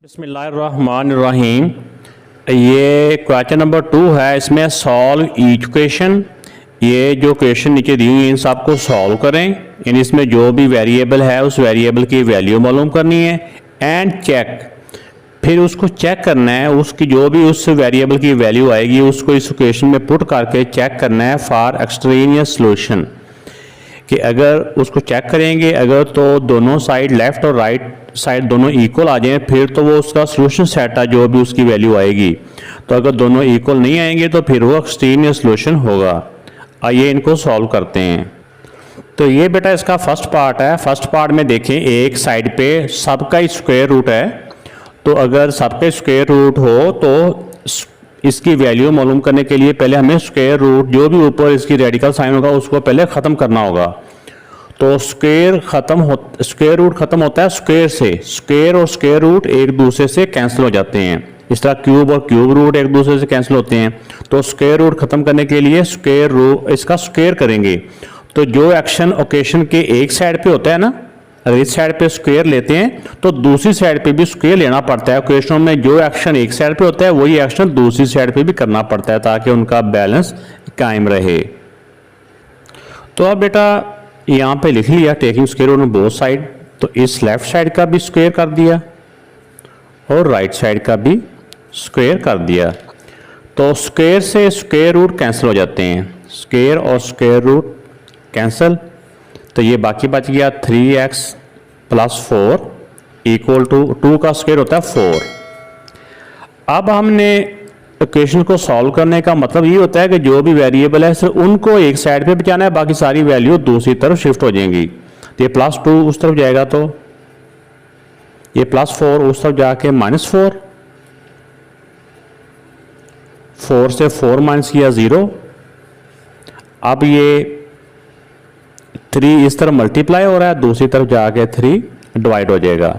बिस्मिल्लाहिर्रहमानिर्रहीम। ये question number 2 है। इसमें सॉल्व ईच क्वेश्चन, ये जो क्वेश्चन नीचे दी हुई है इन सबको सॉल्व करें। यानी इसमें जो भी वेरिएबल है उस वेरिएबल की वैल्यू मालूम करनी है एंड चेक, फिर उसको चेक करना है। उसकी जो भी उस वेरिएबल की वैल्यू आएगी उसको इस क्वेश्चन में पुट करके चेक करना है फॉर एक्सट्रेनियस सॉल्यूशन, कि अगर उसको चेक करेंगे अगर तो दोनों साइड लेफ्ट और राइट साइड दोनों इक्वल आ जाएं फिर तो वो उसका सॉल्यूशन सेट है जो भी उसकी वैल्यू आएगी। तो अगर दोनों इक्वल नहीं आएंगे तो फिर वो एक्सट्रेनियस सॉल्यूशन होगा। आइए इनको सॉल्व करते हैं। तो ये बेटा इसका फर्स्ट पार्ट है। फर्स्ट पार्ट में देखें एक साइड पे सबका स्क्वायर रूट है, तो अगर सबका स्क्वायर रूट हो तो इसकी वैल्यू मालूम करने के लिए पहले हमें स्क्वायर रूट जो भी ऊपर इसकी रेडिकल साइन होगा उसको पहले ख़त्म करना होगा। तो स्क्वायर रूट ख़त्म होता है स्क्वायर से। स्क्वायर और स्क्वायर रूट एक दूसरे से कैंसिल हो जाते हैं। इस तरह क्यूब और क्यूब रूट एक दूसरे से कैंसिल होते हैं। तो स्क्वायर रूट ख़त्म करने के लिए स्क्वायर रूट इसका स्क्वायर करेंगे। तो जो एक्शन ओकेशन के एक साइड पे होता है ना, अगर इस साइड पे स्क्वायर लेते हैं तो दूसरी साइड पे भी स्क्वायर लेना पड़ता है। क्वेश्चन में जो एक्शन एक साइड पे होता है वही एक्शन दूसरी साइड पे भी करना पड़ता है ताकि उनका बैलेंस कायम रहे। तो अब बेटा यहाँ पे लिख लिया taking square root on both side, तो इस लेफ्ट साइड का भी स्क्वायर कर दिया और राइट साइड का भी स्क्वायर कर दिया। तो स्क्वायर से स्क्वायर रूट कैंसिल हो जाते हैं, स्क्वायर और स्क्वायर रूट कैंसिल। तो ये बाकी बच गया 3x + 4 इक्वल टू 2 का स्क्वायर होता है 4। अब हमने इक्वेशन को सॉल्व करने का मतलब ये होता है कि जो भी वेरिएबल है सिर्फ उनको एक साइड पे बचाना है, बाकी सारी वैल्यू दूसरी तरफ शिफ्ट हो जाएंगी। तो ये +2 उस तरफ जाएगा तो ये +4 उस तरफ जाके -4, 4 से 4 माइनस किया 0। अब ये 3 इस तरफ मल्टीप्लाई हो रहा है, दूसरी तरफ जाके 3 डिवाइड हो जाएगा।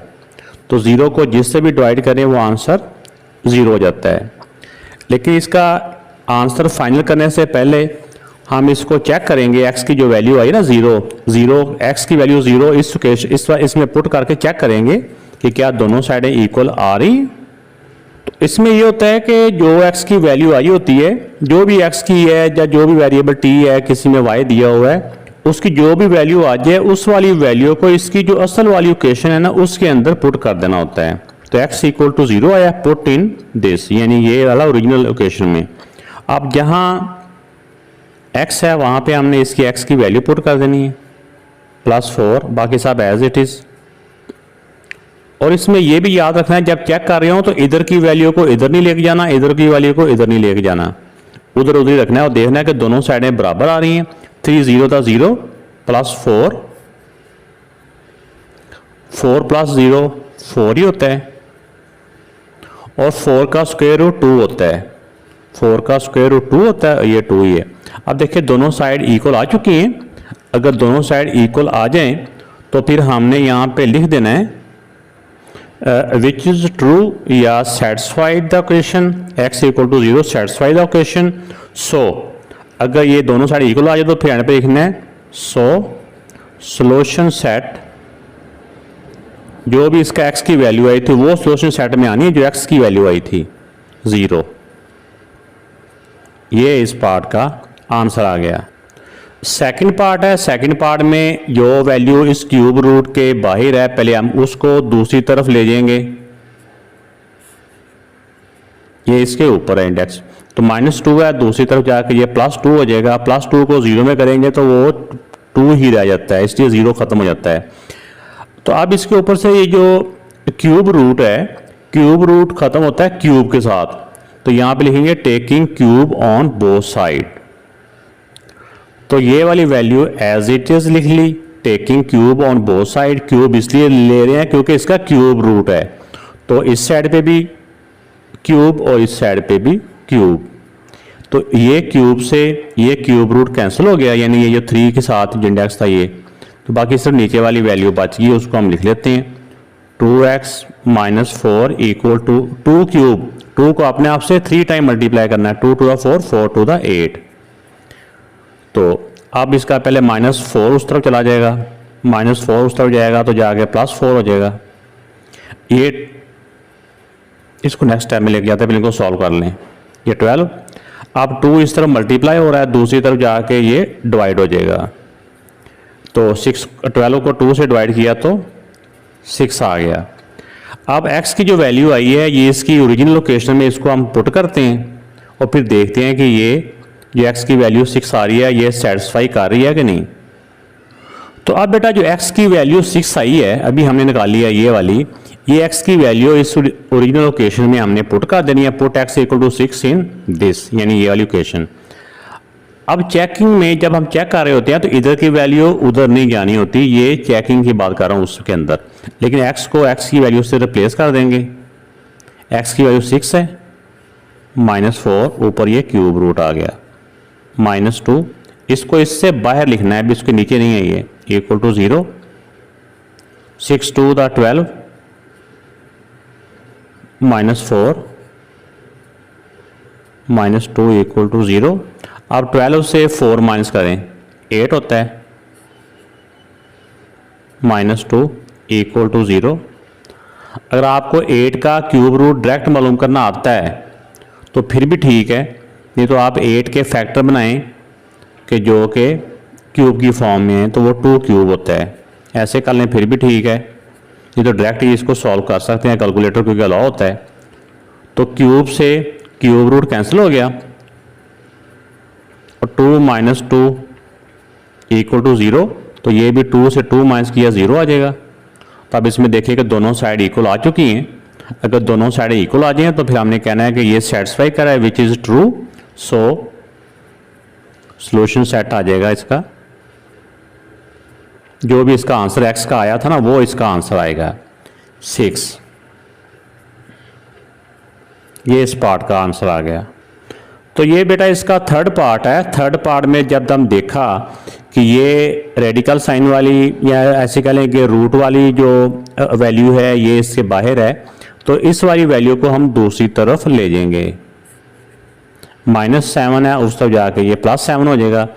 तो 0 को जिससे भी डिवाइड करें वो आंसर 0 हो जाता है। लेकिन इसका आंसर फाइनल करने से पहले हम इसको चेक करेंगे। x की जो वैल्यू आई ना 0 x की वैल्यू 0 इसमें पुट करके चेक करेंगे कि क्या दोनों साइडें इक्वल आ रही। तो इसमें ये होता है कि जो x की वैल्यू आई होती है, जो भी x की है या जो भी वेरिएबल t है किसी में y दिया हुआ है, उसकी जो भी वैल्यू आ जाए उस वाली वैल्यू को इसकी जो असल वाली इक्वेशन है ना उसके अंदर पुट कर देना होता है। तो x = 0 आया, पुट इन दिस, यानी ये वाला ओरिजिनल इक्वेशन में। अब जहां x है वहां पे हमने इसकी x की वैल्यू पुट कर देनी है +4, बाकी सब एज इट इज। और इसमें यह भी याद रखना है जब चेक कर रहे हो तो इधर की वैल्यू को इधर नहीं लेके जाना, इधर की वैल्यू को इधर नहीं लेके जाना, उधर उधर ही रखना है और देखना है कि दोनों साइडें बराबर आ रही हैं। 3 0 था 0 +4, 4 + 0 4 ही होता है और 4 का स्क्वायर रूट 2 होता है। 4 का स्क्वायर रूट 2 होता है, ये 2 ही है। अब देखिए दोनों साइड इक्वल आ चुकी हैं। अगर दोनों साइड इक्वल आ जाएं तो फिर हमने यहाँ पे लिख देना है विच इज ट्रू या satisfied the equation, x = 0 satisfied the equation. So अगर ये दोनों साइड इक्वल आ जाए तो फिर एंड पे लिखना है सो सॉल्यूशन सेट, जो भी इसका x की वैल्यू आई थी वो सॉल्यूशन सेट में आनी है जो x की वैल्यू आई थी 0। ये इस पार्ट का आंसर आ गया। सेकंड पार्ट है। सेकंड पार्ट में जो वैल्यू इस क्यूब रूट के बाहर है पहले हम उसको दूसरी तरफ ले जाएंगे, ये इसके ऊपर है इंडेक्स, तो -2 है, दूसरी तरफ जाकर ये +2 हो जाएगा। +2 को 0 में करेंगे तो वो 2 ही रह जाता है, इसलिए 0 खत्म हो जाता है। तो अब इसके ऊपर से ये जो क्यूब रूट है, क्यूब रूट खत्म होता है क्यूब के साथ, तो यहां पे लिखेंगे taking cube on both side. तो ये वाली वैल्यू एज इट इज लिख ली, taking cube on both side. Cube इसलिए ले रहे हैं क्योंकि इसका क्यूब रूट है, तो इस साइड पे भी क्यूब और इस साइड पे भी क्यूब। तो ये क्यूब से ये क्यूब रूट कैंसिल हो गया, यानी ये जो 3 के साथ जो इंडेक्स था ये, तो बाकी सिर्फ नीचे वाली वैल्यू बच गई, उसको हम लिख लेते हैं 2x - 4 = 2 क्यूब। 2 को अपने आप से 3 टाइम मल्टीप्लाई करना है, 2 to the 4 4 to the 8। तो अब इसका पहले -4 उस तरफ चला जाएगा, -4 उस तरफ जाएगा तो जाके +4 हो जाएगा। ये इसको नेक्स्ट स्टेप में लेके जाते हैं, पहले इनको सॉल्व कर लें। ये 12, अब 2 इस तरफ मल्टीप्लाई हो रहा है, दूसरी तरफ जाके ये डिवाइड हो जाएगा। तो 12 को 2 से डिवाइड किया तो 6 आ गया। अब x की जो वैल्यू आई है ये इसकी ओरिजिनल लोकेशन में इसको हम पुट करते हैं और फिर देखते हैं कि ये जो x की वैल्यू 6 आ रही है ये सेटिस्फाई कर रही है कि नहीं। तो अब बेटा जो x की वैल्यू 6 आई है अभी हमने निकाली है ये वाली, ये x की वैल्यू इस ओरिजिनल लोकेशन में हमने पुट कर देनी है। Put x equal to 6 in this, यानी ये वाली लोकेशन। अब चेकिंग में जब हम चेक कर रहे होते हैं तो इधर की वैल्यू उधर नहीं जानी होती, ये चेकिंग की बात कर रहा हूँ उसके अंदर। लेकिन x को x की वैल्यू से रिप्लेस कर देंगे। x की वैल्यू 6 है, -4 ऊपर ये क्यूब रूट आ गया, -2 इसको इससे बाहर लिखना है, अभी इसके नीचे नहीं है ये, equal to 0, 6 2 the 12 -4 -2 equal to 0। अब 12 से 4 माइनस करें 8 होता है, -2 इक्वल टू 0। अगर आपको 8 का क्यूब रूट डायरेक्ट मालूम करना आता है तो फिर भी ठीक है, नहीं तो आप 8 के फैक्टर बनाएं कि जो कि क्यूब की फॉर्म में है तो वो 2 क्यूब होता है, ऐसे कर लें फिर भी ठीक है। ये तो डायरेक्ट ही इसको सॉल्व कर सकते हैं कैलकुलेटर, क्योंकि अलाउ होता है। तो क्यूब से क्यूब रूट कैंसिल हो गया और 2 - 2 इक्वल टू 0, तो ये भी 2 से 2 माइनस किया 0 आ जाएगा। तो अब इसमें देखिए कि दोनों साइड इक्वल आ चुकी हैं। अगर दोनों साइड इक्वल आ जाए तो फिर हमने कहना है कि ये सेटिस्फाई कर रहा है, which is true. So solution set आ जाएगा इसका, जो भी इसका आंसर x का आया था ना वो इसका आंसर आएगा 6। ये इस पार्ट का आंसर आ गया। तो ये बेटा इसका थर्ड पार्ट है। थर्ड पार्ट में जब हम देखा कि ये रेडिकल साइन वाली या ऐसे कह लें कि रूट वाली जो वैल्यू है ये इसके बाहर है, तो इस वाली वैल्यू को हम दूसरी तरफ ले जाएंगे। -7 है, उस तरफ जाके ये +7 हो जाएगा।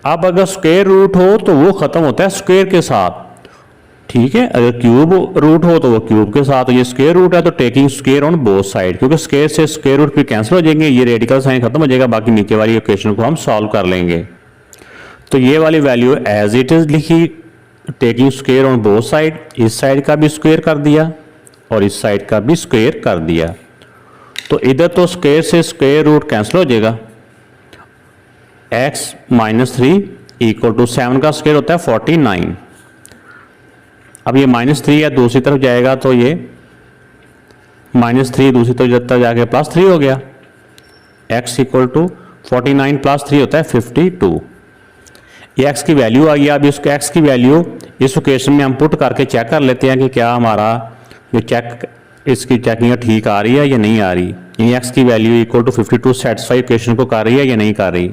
अब अगर स्क्वायर रूट हो तो वो ख़त्म होता है स्क्वायर के साथ, ठीक है। अगर क्यूब रूट हो तो वो क्यूब के साथ, ये स्क्वायर रूट है तो taking square on both side, क्योंकि स्क्वायर से स्क्वायर रूट फिर कैंसिल हो जाएंगे, ये रेडिकल साइन खत्म हो जाएगा, बाकी नीचे वाली इक्वेशन को हम सॉल्व कर लेंगे। तो ये वाली वैल्यू एज इट इज लिखी, taking square on both side, इस साइड का भी स्क्वायर कर दिया और इस साइड का भी स्क्वायर कर दिया। तो इधर तो स्क्वायर से स्क्वायर रूट कैंसिल हो जाएगा। x -3 इक्वल टू 7 का स्क्वायर होता है 49। अब ये -3 है, दूसरी तरफ जाएगा तो ये -3 दूसरी तरफ जाके +3 हो गया। x इक्वल टू 49 + 3 होता है 52। ये x की वैल्यू आ गई। अब इसको x की वैल्यू इस इक्वेशन में हम पुट करके चेक कर लेते हैं कि क्या हमारा जो इसकी चेकिंग ठीक आ रही है या नहीं आ रही। यानी x की वैल्यू इक्वल टू 52 सेटिस्फाई इक्वेशन को कर रही है या नहीं कर रही।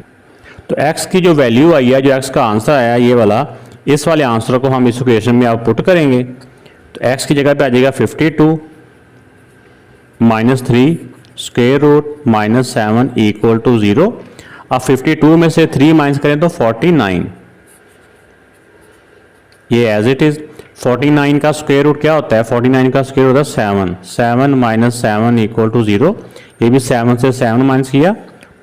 तो x की जो वैल्यू आई है, जो x का आंसर आया ये वाला, इस वाले आंसर को हम इस इक्वेशन में आप पुट करेंगे तो x की जगह पे आ जाएगा 52 -3 स्क्वायर रूट -7 इक्वल टू 0। अब 52 में से 3 माइनस करें तो 49, ये एज इट इज। 49 का स्क्वायर रूट क्या होता है? 49 का स्क्वायर होता है 7। 7 - 7 इक्वल टू 0। ये भी 7 से 7 माइनस किया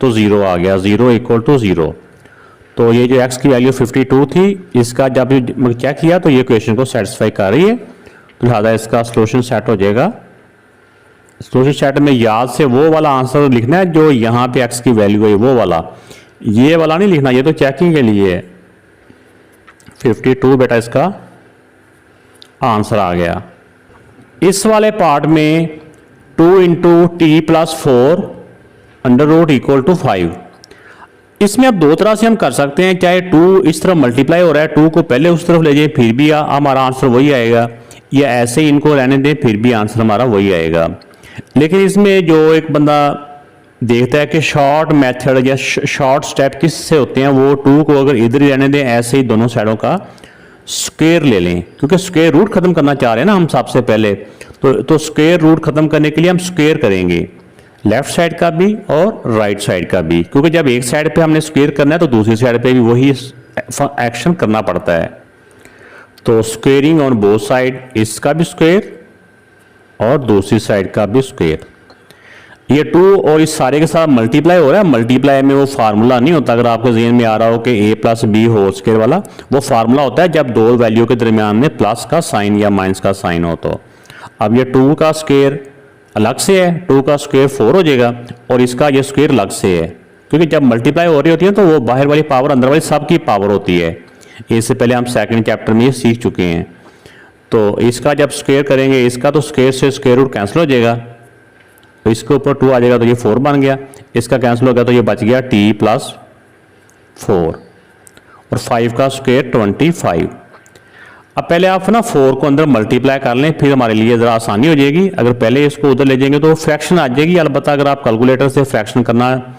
तो 0 आ गया, 0 इक्वल टू 0। तो ये जो x की वैल्यू 52 थी, इसका जब चेक किया तो ये क्वेश्चन को सेटिस्फाई कर रही है, तो लिहाजा इसका सॉल्यूशन सेट हो जाएगा। सॉल्यूशन सेट में याद से वो वाला आंसर लिखना है जो यहाँ पे x की वैल्यू है, वो वाला, ये वाला नहीं लिखना, ये तो चेकिंग के लिए है। 52 बेटा इसका आंसर आ गया। इस वाले पार्ट में 2 × t + 4 √ इक्वल टू 5। इसमें अब दो तरह से हम कर सकते हैं, चाहे 2 इस तरफ मल्टीप्लाई हो रहा है, 2 को पहले उस तरफ ले जाए फिर भी हमारा आंसर वही आएगा, या ऐसे ही इनको रहने दें फिर भी आंसर हमारा वही आएगा। लेकिन इसमें जो एक बंदा देखता है कि शॉर्ट मेथड या शॉर्ट स्टेप किससे होते हैं, वो 2 को अगर इधर ही रहने दें, ऐसे ही दोनों साइडों का स्क्वायर ले लें, क्योंकि स्क्वायर रूट खत्म करना चाह रहे हैं ना हम सबसे पहले। तो स्क्वायर रूट खत्म करने के लिए हम स्क्वायर करेंगे, लेफ्ट साइड का भी और राइट साइड का भी, क्योंकि जब एक साइड पे हमने स्क्वायर करना है तो दूसरी साइड पे भी वही एक्शन करना पड़ता है। तो स्क्वेयरिंग ऑन बोथ साइड, इसका भी स्क्वायर और दूसरी साइड का भी स्क्वायर। ये 2 और इस सारे के साथ मल्टीप्लाई हो रहा है। मल्टीप्लाई में वो फार्मूला नहीं होता, अगर आपके ज़हन में आ रहा हो कि a plus B whole square वाला, वो फार्मूला होता है जब दो वैल्यू के दरमियान में प्लस का साइन या माइनस का साइन हो। तो अब ये 2 का स्क्वायर अलग से है, 2 का स्क्वायर 4 हो जाएगा और इसका ये स्क्वायर अलग से है, क्योंकि जब मल्टीप्लाई हो रही होती है तो वो बाहर वाली पावर अंदर वाली सब की पावर होती है। इससे पहले हम सेकंड चैप्टर में ये सीख चुके हैं। तो इसका जब स्क्वायर करेंगे, इसका तो स्क्वायर से स्क्वायर रूट कैंसिल हो जाएगा, तो इसके ऊपर 2 आ जाएगा तो ये 4 बन गया, इसका कैंसिल हो गया तो ये बच गया t प्लस 4 और 5 का स्क्वायर 25। अब पहले आप ना 4 को अंदर मल्टीप्लाई कर लें, फिर हमारे लिए ज़रा आसानी हो जाएगी। अगर पहले इसको उधर ले जाएंगे तो फ्रैक्शन आ जाएगी, अलबत्ता अगर आप कैलकुलेटर से फ्रैक्शन करना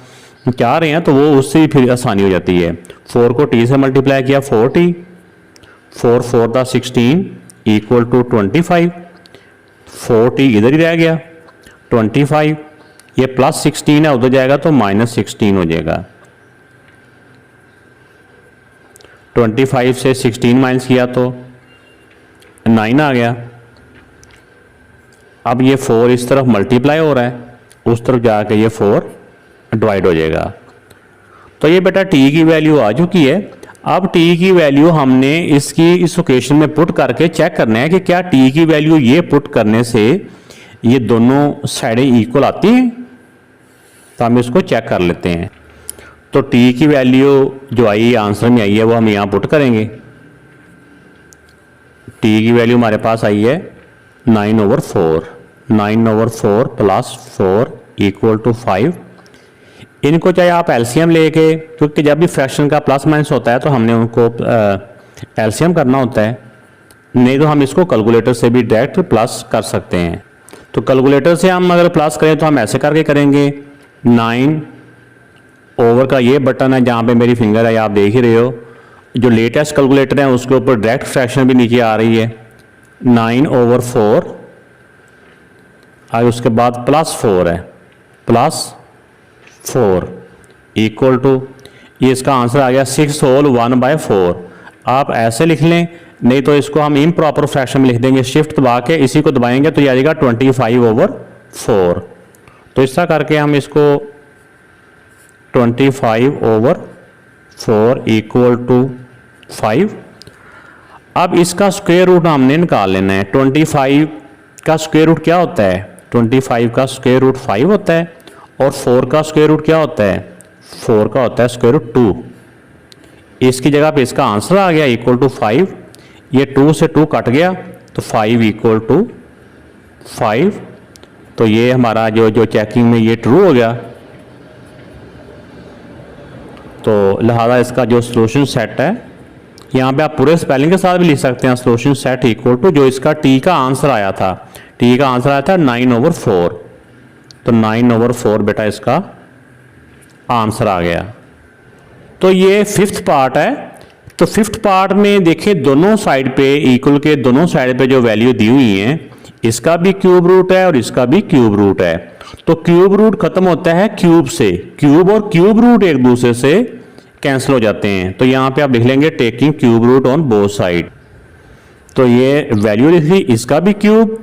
चाह रहे हैं तो वो उससे भी फिर आसानी हो जाती है। 4 को t से मल्टीप्लाई किया 4t, 4 4 दा 16 इक्वल टू 25, 4t इधर ही रह गया 25, ये प्लस 16 है उधर जाएगा तो माइनस 16 हो जाएगा। 25 से 16 माइनस किया तो 9 आ गया। अब ये 4 इस तरफ मल्टीप्लाई हो रहा है, उस तरफ जाके ये 4 डिवाइड हो जाएगा। तो ये बेटा t की वैल्यू आ चुकी है। अब t की वैल्यू हमने इसकी इस इक्वेशन में पुट करके चेक करना है कि क्या t की वैल्यू ये पुट करने से ये दोनों साइडें इक्वल आती हैं। तो हम इसको चेक कर लेते हैं। तो t की वैल्यू जो आई आंसर में आई है वो हम यहाँ पुट करेंगे। t की वैल्यू हमारे पास आई है 9/4, 9/4 प्लस 4 इक्वल टू 5। इनको चाहे आप एलसीएम लेके, क्योंकि जब भी फ्रैक्शन का प्लस माइनस होता है तो हमने उनको एलसीएम करना होता है, नहीं तो हम इसको कैलकुलेटर से भी डायरेक्ट प्लस कर सकते हैं। तो कैलकुलेटर से हम अगर प्लस करें तो हम ऐसे करके करेंगे, 9 ओवर का ये बटन है जहाँ पे मेरी फिंगर है, आप देख ही रहे हो। जो लेटेस्ट कैलकुलेटर है उसके ऊपर डायरेक्ट फ्रैक्शन भी नीचे आ रही है, 9/4 और उसके बाद प्लस 4 है, प्लस 4 इक्वल टू, ये इसका आंसर आ गया 6 होल 1/4। आप ऐसे लिख लें, नहीं तो इसको हम इम्प्रॉपर फ्रैक्शन में लिख देंगे, शिफ्ट दबा के इसी को दबाएंगे तो ये आ जाएगा 25/4। तो इस तरह करके हम इसको 25/4 इक्वल टू 5। अब इसका स्क्वायर रूट हमने निकाल लेना है। 25 का स्क्वायर रूट क्या होता है? 25 का स्क्वायर रूट 5 होता है और 4 का स्क्वायर रूट क्या होता है? 4 का होता है स्क्वायर रूट 2। इसकी जगह पे इसका आंसर आ गया इक्वल टू 5। ये 2 से 2 कट गया तो 5 इक्वल टू 5। तो ये हमारा जो चेकिंग में ये ट्रू हो गया। तो लिहाजा इसका जो सॉल्यूशन सेट है, यहाँ पे आप पूरे स्पेलिंग के साथ भी लिख सकते हैं, सॉल्यूशन सेट इक्वल टू जो इसका टी का आंसर आया था, टी का आंसर आया था 9/4। तो 9/4 बेटा इसका आंसर आ गया। तो ये 5th पार्ट है। तो 5th पार्ट में देखें दोनों साइड पे इक्वल के दोनों साइड पे जो वैल्यू दी हुई हैं, इसका भी क्यूब रूट है और इसका भी क्यूब रूट है। तो क्यूब रूट खत्म होता है क्यूब से, क्यूब और क्यूब रूट एक दूसरे से कैंसिल हो जाते हैं। तो यहाँ पे आप लिख लेंगे taking cube root on both side. तो ये वैल्यू लिख ली, इसका भी क्यूब,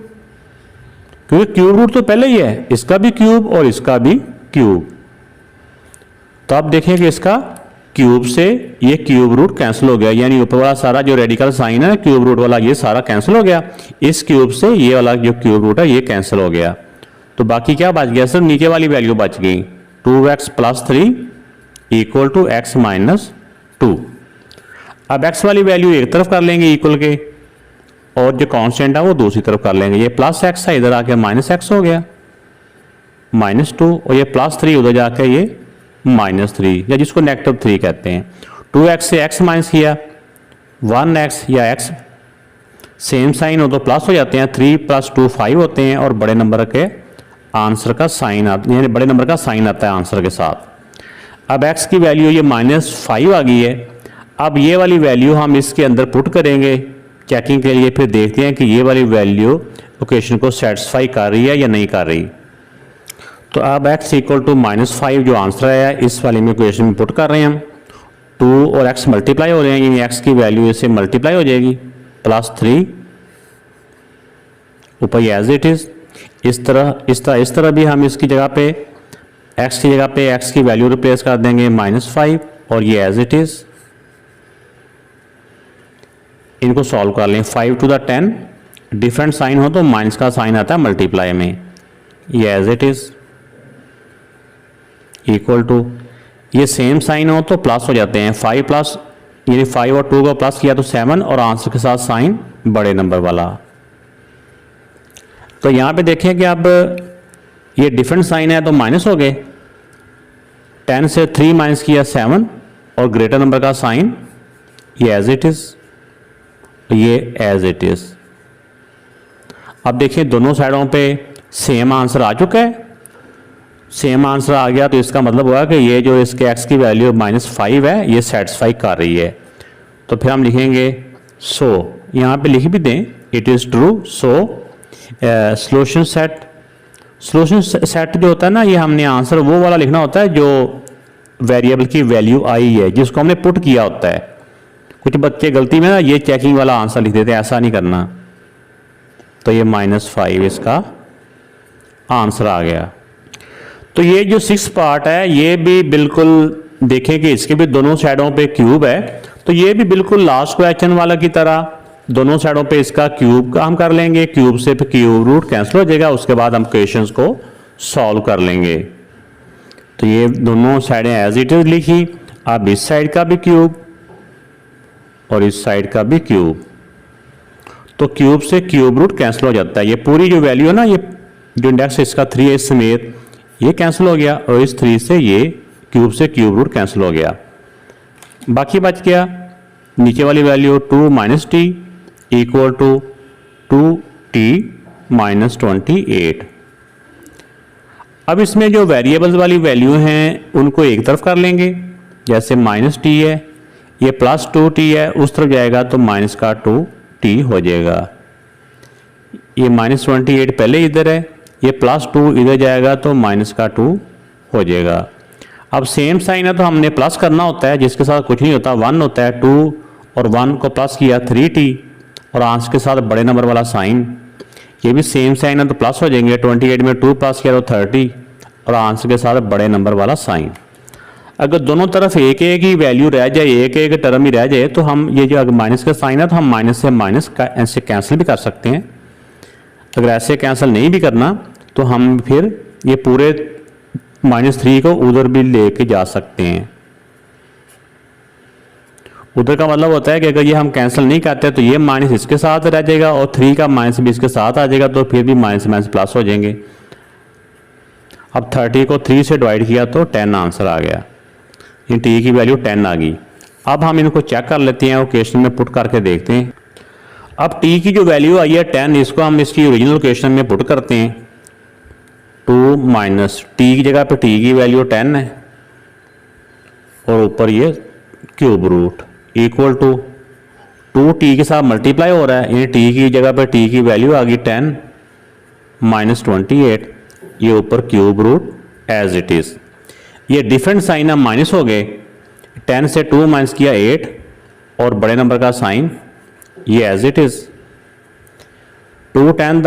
क्योंकि क्यूब रूट तो पहले ही है, इसका भी क्यूब और इसका भी क्यूब। तो आप देखें कि इसका क्यूब से ये क्यूब रूट कैंसिल हो गया, यानी ऊपर वाला सारा जो रेडिकल साइन है क्यूब रूट वाला ये सारा कैंसिल हो गया। इस क्यूब से ये वाला जो क्यूब रूट है ये कैंसिल हो गया। तो बाकी क्या बच गया? सिर्फ नीचे वाली वैल्यू बच गई, 2x + 3 इक्वल टू x - 2। अब x वाली वैल्यू एक तरफ कर लेंगे इक्वल के, और जो कांस्टेंट है वो दूसरी तरफ कर लेंगे। ये +x है, इधर आके -x हो गया, -2, और ये +3 उधर जाके ये -3, या जिसको -3 कहते हैं। 2x से x माइनस किया, 1x या x सेम साइन हो तो प्लस हो जाते हैं, 3 + 2 5 होते हैं, और बड़े नंबर के आंसर का साइन आता है, यानी बड़े नंबर का साइन आता है आंसर के साथ। अब x की वैल्यू ये -5 आ गई है। अब ये वाली वैल्यू हम इसके अंदर पुट करेंगे चेकिंग के लिए, फिर देखते हैं कि ये वाली वैल्यू इक्वेशन को सेटिस्फाई कर रही है या नहीं कर रही। तो अब x = -5 जो आंसर है इस वाली में इक्वेशन में पुट कर रहे हैं हम। 2 और x मल्टीप्लाई हो रहे हैं, यानी x की वैल्यू इससे मल्टीप्लाई हो जाएगी, +3 ऊपर एज इट इज। इस तरह भी हम इसकी जगह पे x की जगह पे x की वैल्यू रिप्लेस कर देंगे -5 और ये एज इट इज़। इनको सॉल्व कर लें। 5 to the 10 डिफरेंट साइन हो तो माइनस का साइन आता है मल्टीप्लाई में, ये as it is equal to, ये सेम साइन हो तो प्लस हो जाते हैं। 5 प्लस यानी 5 और 2 को प्लस किया तो 7 और आंसर के साथ साइन बड़े नंबर वाला। तो यहाँ पे देखें कि अब ये डिफरेंट साइन है तो माइनस हो गए, 10 से 3 माइनस किया 7 और ग्रेटर नंबर का साइन ये एज इट इज़, ये एज इट इज़। अब देखिए दोनों साइडों पे सेम आंसर आ चुका है। सेम आंसर आ गया तो इसका मतलब हुआ कि ये जो इसके x की वैल्यू -5 है ये सेटिस्फाई कर रही है। तो फिर हम लिखेंगे सो, यहाँ पे लिख भी दें it is true, so solution set. Solution set जो होता है ना, ये हमने आंसर वो वाला लिखना होता है जो वेरिएबल की वैल्यू आई है, जिसको हमने पुट किया होता है। कुछ बच्चे गलती में ना ये चेकिंग वाला आंसर लिख देते हैं, ऐसा नहीं करना। तो ये -5 इसका आंसर आ गया। तो ये जो 6 पार्ट है ये भी बिल्कुल देखें कि इसके भी दोनों साइडों पे क्यूब है, तो ये भी बिल्कुल लास्ट क्वेश्चन वाला की तरह दोनों साइडों पे इसका क्यूब का हम कर लेंगे। क्यूब से फिर क्यूब रूट कैंसिल हो जाएगा, उसके बाद हम क्वेश्चंस को सॉल्व कर लेंगे। तो ये दोनों साइडें एज इट इज लिखी। अब इस साइड का भी क्यूब और इस साइड का भी क्यूब, तो क्यूब से क्यूब रूट कैंसिल हो जाता है। ये पूरी जो वैल्यू है ना, ये जो इंडेक्स इसका 3 है इस समेत ये कैंसिल हो गया और इस 3 से ये क्यूब से क्यूब रूट कैंसिल हो गया। बाकी बच गया नीचे वाली value 2 - t equal to 2t - 28। अब इसमें जो वेरिएबल्स वाली वैल्यू हैं उनको एक तरफ कर लेंगे। जैसे -t है, ये +2t है, उस तरफ जाएगा तो माइनस का 2t हो जाएगा। ये -28 पहले इधर है, ये +2 इधर जाएगा तो माइनस का 2 हो जाएगा। अब सेम साइन है तो हमने प्लस करना होता है, जिसके साथ कुछ नहीं होता, 1 होता है। 2 और 1 को प्लस किया 3t और आंसर के साथ बड़े नंबर वाला साइन, ये भी सेम साइन है तो प्लस हो जाएंगे। 28 में 2 प्लस किया तो 30 और आंसर के साथ बड़े नंबर वाला साइन। अगर दोनों तरफ एक एक ही वैल्यू रह जाए, एक एक टर्म ही रह जाए, तो हम ये जो अगर माइनस का साइन है तो हम माइनस से माइनस का ऐसे कैंसिल भी कर सकते हैं। अगर ऐसे कैंसिल नहीं भी करना तो हम फिर ये पूरे -3 को उधर भी लेके जा सकते हैं। उधर का मतलब होता है कि अगर ये हम कैंसिल नहीं करते तो ये माइनस इसके साथ रह जाएगा और 3 का माइनस भी इसके साथ आ जाएगा, तो फिर भी माइनस माइनस प्लस हो जाएंगे। अब 30 को 3 से डिवाइड किया तो 10 आंसर आ गया, इन t की वैल्यू 10 आ गई। अब हम इनको चेक कर लेते हैं और क्वेश्चन में पुट करके देखते हैं। अब t की जो वैल्यू आई है 10, इसको हम इसकी ओरिजिनल क्वेश्चन में पुट करते हैं। 2 - t की जगह पे t की वैल्यू 10 है और ऊपर ये cube root equal to 2t के साथ मल्टीप्लाई हो रहा है, यानी t की जगह पे t की वैल्यू आ गई 10 - 28, ये ऊपर cube root as it is. ये डिफरेंट साइन है माइनस हो गए, 10 से 2 माइनस किया 8 और बड़े नंबर का साइन ये एज इट इज़। 2 10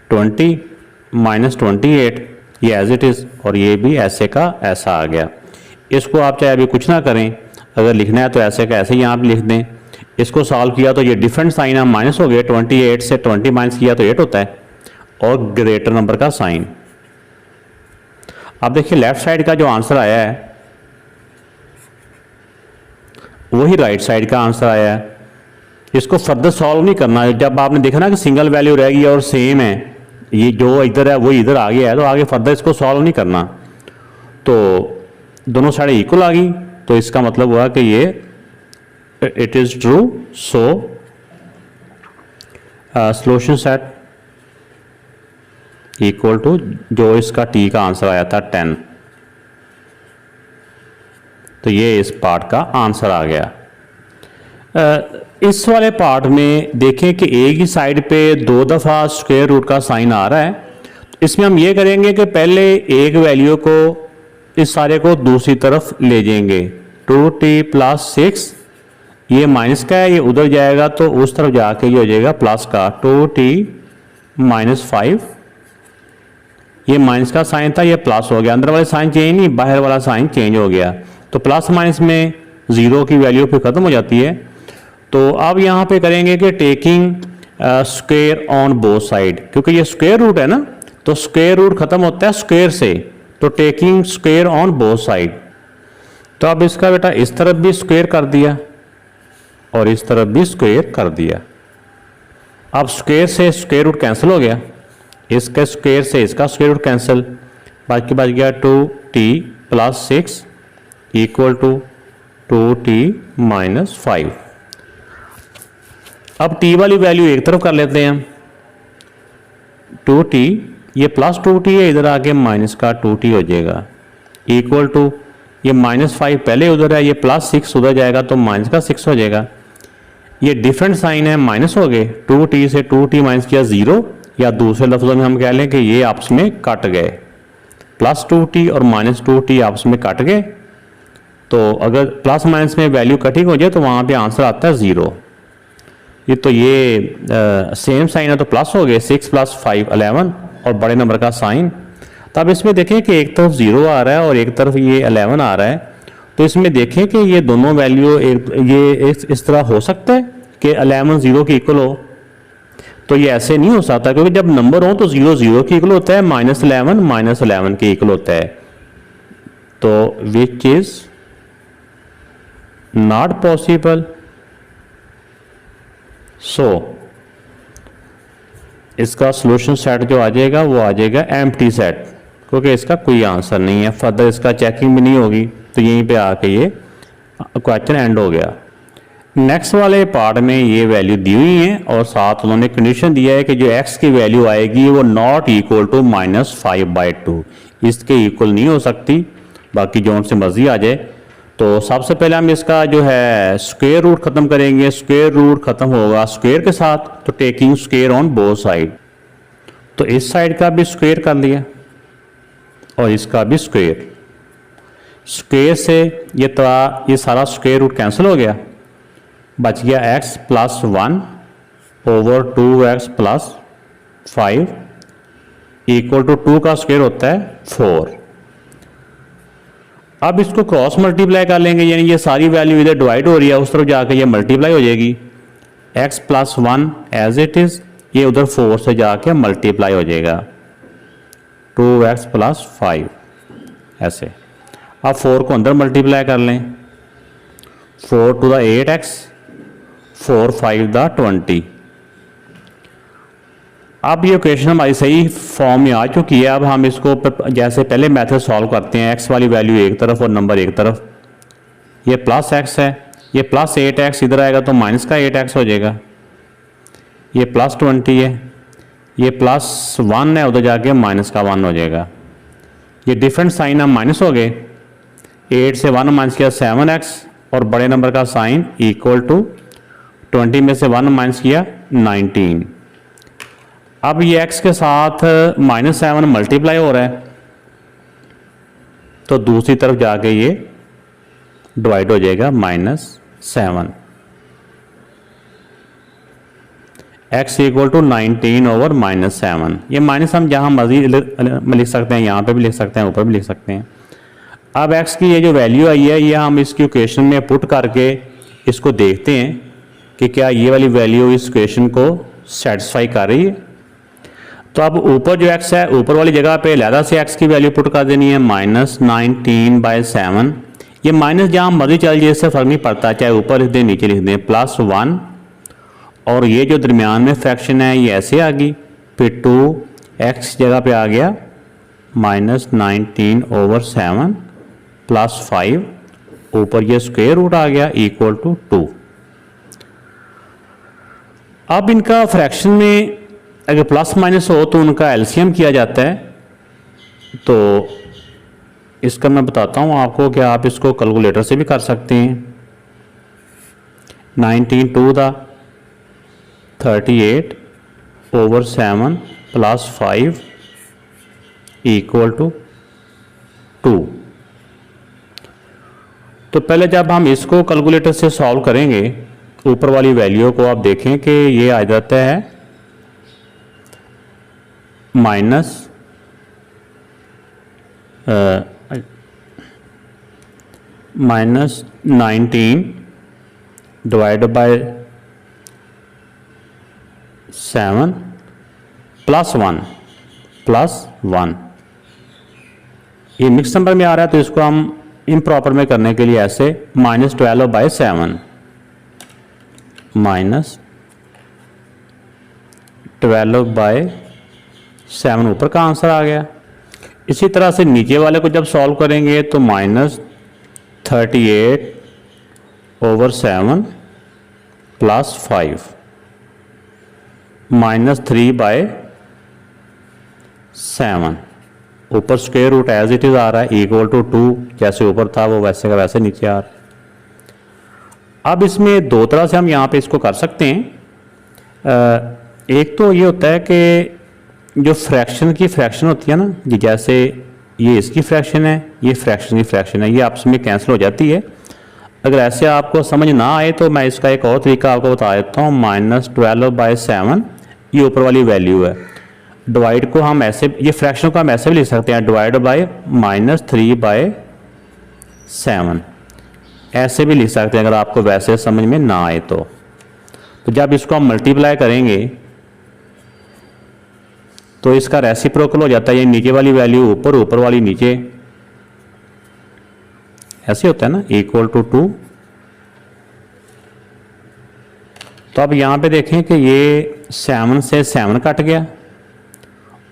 20 - 28 ये एज इट इज़ और ये भी ऐसे का ऐसा आ गया। इसको आप चाहे अभी कुछ ना करें, अगर लिखना है तो ऐसे का ऐसे ही आप लिख दें। इसको सॉल्व किया तो ये डिफरेंट साइन है माइनस हो गए, 28 से 20 माइनस किया तो 8 होता है और ग्रेटर नंबर का साइन। अब देखिए लेफ्ट साइड का जो आंसर आया है वही राइट साइड का आंसर आया है। इसको फर्दर सॉल्व नहीं करना है। जब आपने देखा ना कि सिंगल वैल्यू रहेगी और सेम है, ये जो इधर है वो इधर आ गया है, तो आगे फर्दर इसको सॉल्व नहीं करना। तो दोनों साइड इक्वल आ गई, तो इसका मतलब हुआ कि ये it is true, so solution set equal to जो इसका t का आंसर आया था 10, तो ये इस पार्ट का आंसर आ गया। इस वाले पार्ट में देखें कि एक ही साइड पे 2 दफ़ा स्क्वायर रूट का साइन आ रहा है। इसमें हम ये करेंगे कि पहले एक वैल्यू को इस सारे को दूसरी तरफ ले जाएंगे। 2t + 6 ये माइनस का है, ये उधर जाएगा तो उस तरफ जाके ये हो जाएगा प्लस का 2t -5, ये माइनस का साइन था, ये प्लस हो गया, अंदर वाले साइन चेंज नहीं, बाहर वाला साइन चेंज हो गया। तो प्लस माइनस में 0 की वैल्यू फिर ख़त्म हो जाती है। तो अब यहाँ पे करेंगे कि taking square on both side, क्योंकि ये स्क्वायर रूट है ना, तो स्क्वायर रूट ख़त्म होता है स्क्वायर से, तो taking square on both side. तो अब इसका बेटा इस तरफ भी स्क्वायर कर दिया और इस तरफ भी स्क्वायर कर दिया। अब स्क्वायर से स्क्वायर रूट कैंसिल हो गया, इसका स्क्वायर से इसका स्क्वायर रूट कैंसिल, बाकी बच गया 2t + 6 = 2t - 5। अब t वाली वैल्यू एक तरफ कर लेते हैं, 2t, ये +2t है, इधर आके माइनस का 2t हो जाएगा, इक्वल टू ये -5 पहले उधर है, ये +6 उधर जाएगा तो माइनस का 6 हो जाएगा। ये डिफरेंट साइन है, माइनस हो गए, 2t से 2t माइनस किया 0, या दूसरे लफ्ज़ों में हम कह लें कि ये आपस में कट गए, +2t और -2t आपस में कट गए। तो अगर प्लस माइनस में वैल्यू कटिंग हो जाए तो वहाँ पे आंसर आता है 0। ये तो ये सेम साइन है तो प्लस हो गए, 6 + 5 11 और बड़े नंबर का साइन। तब इसमें देखें कि एक तरफ 0 आ रहा है और एक तरफ ये 11 आ रहा है, तो इसमें देखें कि ये दोनों वैल्यू इस तरह हो सकता है कि 11 0 के इक्वल हो। तो ये ऐसे नहीं हो सकता, क्योंकि जब नंबर हो तो 0 0 के इक्वल होता है, -11 -11 के इक्वल होता है। तो विच इज नॉट पॉसिबल। सो इसका सोल्यूशन सेट जो आ जाएगा वो आ जाएगा एम्प्टी सेट, क्योंकि इसका कोई आंसर नहीं है, फर्दर इसका चेकिंग भी नहीं होगी। तो यहीं पे आके ये क्वेश्चन एंड हो गया। नेक्स्ट वाले पार्ट में ये वैल्यू दी हुई है और साथ उन्होंने कंडीशन दिया है कि जो x की वैल्यू आएगी वो नॉट इक्वल टू -5/2, इसके इक्वल नहीं हो सकती, बाकी जो से मर्जी आ जाए। तो सबसे पहले हम इसका जो है स्क्वायर रूट खत्म करेंगे, स्क्वायर रूट खत्म होगा स्क्वायर के साथ, तो taking square on both side. तो इस साइड का भी स्क्वायर कर लिया और इसका भी स्क्वायर, स्क्वायर से ये सारा स्क्वायर रूट कैंसिल हो गया, बच गया x + 1 / 2x + 5 = 2 का स्क्वायर होता है 4। अब इसको क्रॉस मल्टीप्लाई कर लेंगे, यानी ये सारी वैल्यू इधर डिवाइड हो रही है, उस तरफ जाकर ये मल्टीप्लाई हो जाएगी, x + 1 एज इट इज़, ये उधर 4 से जाके मल्टीप्लाई हो जाएगा 2x + 5 ऐसे। अब 4 को अंदर मल्टीप्लाई कर लें, 4 × 8x, 4 × 5 = 20। अब ये इक्वेशन हमारी सही फॉर्म में आ चुकी है। अब हम इसको जैसे पहले मेथड सॉल्व करते हैं, x वाली वैल्यू एक तरफ और नंबर एक तरफ, ये +x है, ये +8x इधर आएगा तो माइनस का 8x हो जाएगा, ये +20 है, ये +1 है, उधर जाके माइनस का 1 हो जाएगा। ये डिफरेंट साइन हम माइनस हो गए, 8 से 1 माइनस किया 7x और बड़े नंबर का साइन इक्वल टू 20 में से 1 माइनस किया 19। अब ये x के साथ -7 मल्टीप्लाई हो रहा है, तो दूसरी तरफ जाके ये डिवाइड हो जाएगा -7, x = 19/-7। ये माइनस हम जहाँ मर्जी लिख सकते हैं, यहाँ पे भी लिख सकते हैं, ऊपर भी लिख सकते हैं। अब x की ये जो वैल्यू आई है, ये हम इसकी इक्वेशन में पुट करके इसको देखते हैं कि क्या ये वाली वैल्यू इस इक्वेशन को सेटिस्फाई कर रही है। तो अब ऊपर जो x है, ऊपर वाली जगह पे अलहदा से x की वैल्यू पुट कर देनी है, -19/7। ये माइनस जहाँ मर्जी चल जाए, इससे फ़र्क नहीं पड़ता, चाहे ऊपर लिख दें नीचे लिख दें, +1 और ये जो दरमियान में फ्रैक्शन है ये ऐसे आ गई, फिर 2x जगह पे आ गया -19/7 + 5, ऊपर ये स्क्वायर रूट आ गया इक्वल टू 2। अब इनका फ्रैक्शन में अगर प्लस माइनस हो तो उनका एलसीएम किया जाता है। तो इसका मैं बताता हूँ आपको कि आप इसको कैलकुलेटर से भी कर सकते हैं। 19 × 38/7 + 5 = 2। तो पहले जब हम इसको कैलकुलेटर से सॉल्व करेंगे, ऊपर वाली वैल्यू को आप देखें कि ये आ जाता है minus minus 19 divide by 7 plus 1 ये मिक्स नंबर में आ रहा है, तो इसको हम इम्प्रॉपर में करने के लिए ऐसे -12 बाय 7 -12 बाय 7 ऊपर का आंसर आ गया। इसी तरह से नीचे वाले को जब सॉल्व करेंगे तो -38/7 प्लस 5 -3 बाय 7 ऊपर square root as it is आ रहा है इक्वल टू 2, जैसे ऊपर था वो वैसे का वैसे नीचे आ रहा है। अब इसमें दो तरह से हम यहाँ पे इसको कर सकते हैं। एक तो ये होता है कि जो फ्रैक्शन की फ्रैक्शन होती है ना, ये जैसे ये इसकी फ्रैक्शन है, ये फ्रैक्शन की फ्रैक्शन है, ये आपस में कैंसिल हो जाती है। अगर ऐसे आपको समझ ना आए तो मैं इसका एक और तरीका आपको बता देता हूँ। -12/7 ये ऊपर वाली वैल्यू है, डिवाइड को हम ऐसे, ये फ्रैक्शन को हम ऐसे भी लिख सकते हैं, डिवाइड बाय -3/7 ऐसे भी लिख सकते हैं अगर आपको वैसे समझ में ना आए तो। जब इसको हम मल्टीप्लाई करेंगे तो इसका रेसिप्रोकल हो जाता है, ये नीचे वाली वैल्यू ऊपर, ऊपर वाली नीचे, ऐसे होता है ना, इक्वल टू 2। तो अब यहाँ पे देखें कि ये 7 से 7 कट गया,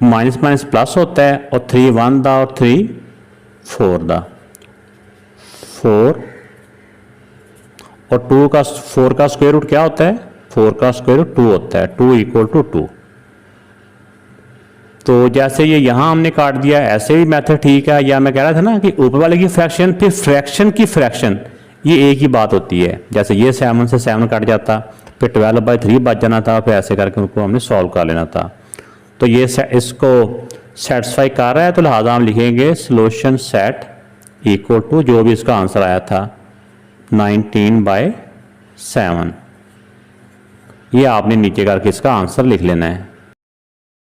माइनस माइनस प्लस होता है, और 3 1 दा और 3 4 दा, 4 और 4 का स्क्वायर रूट क्या होता है, 4 का स्क्वायर रूट 2 होता है, 2 इक्वल टू 2। तो जैसे ये यहाँ हमने काट दिया, ऐसे भी मेथड ठीक है। या मैं कह रहा था ना कि ऊपर वाले की फ्रैक्शन फिर फ्रैक्शन की फ्रैक्शन, ये एक ही बात होती है। जैसे ये 7 से 7 कट जाता, फिर 12/3 बच जाना था, फिर ऐसे करके उनको हमने सॉल्व कर लेना था। तो ये इसको सेटिस्फाई कर रहा है, तो लिहाजा हम लिखेंगे सोल्यूशन सेट इक्वल टू जो भी इसका आंसर आया था 19/7। ये आपने नीचे करके इसका आंसर लिख लेना है।